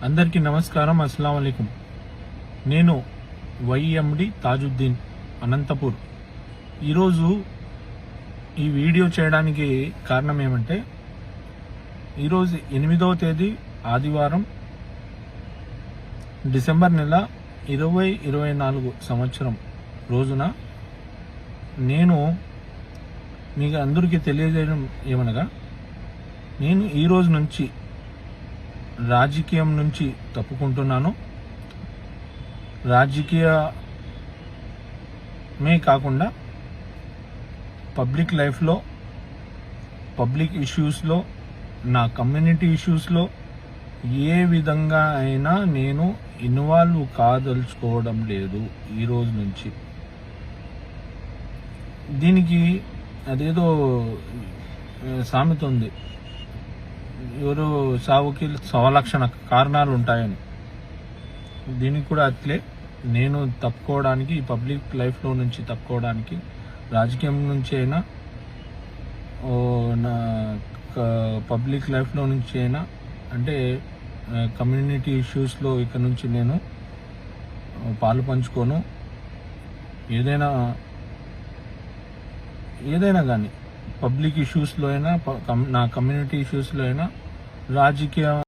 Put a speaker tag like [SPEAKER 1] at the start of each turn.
[SPEAKER 1] అందరికీ నమస్కారం. అస్సలాము అలైకుం. నేను వైఎండి తాజుద్దీన్, అనంతపూర్. ఈరోజు ఈ వీడియో చేయడానికి కారణం ఏమంటే, ఈరోజు 8వ తేదీ ఆదివారం, డిసెంబర్ నెల 2024 సంవత్సరం రోజున నేను మీకు అందరికీ తెలియజేయడం ఏమనగా, నేను ఈ రోజు నుంచి రాజకీయం నుంచి తప్పుకుంటున్నాను. రాజకీయమే కాకుండా పబ్లిక్ లైఫ్లో, పబ్లిక్ ఇష్యూస్లో, నా కమ్యూనిటీ ఇష్యూస్లో ఏ విధంగా అయినా నేను ఇన్వాల్వ్ కాదలుచుకోవడం లేదు ఈ రోజు నుంచి. దీనికి అదేదో సామెత ఉంది, ఎవరు సావుకి 100,00,000 కారణాలు ఉంటాయని. దీనికి కూడా అట్లే నేను తప్పుకోవడానికి, ఈ పబ్లిక్ లైఫ్లో నుంచి తప్పుకోవడానికి, రాజకీయం నుంచి అయినా, నా పబ్లిక్ లైఫ్లో నుంచి అయినా, అంటే కమ్యూనిటీ ఇష్యూస్లో ఇక నుంచి నేను పాలు పంచుకోను. ఏదైనా కానీ పబ్లిక్ ఇష్యూస్లో అయినా, నా కమ్యూనిటీ ఇష్యూస్లో అయినా, రాజకీయ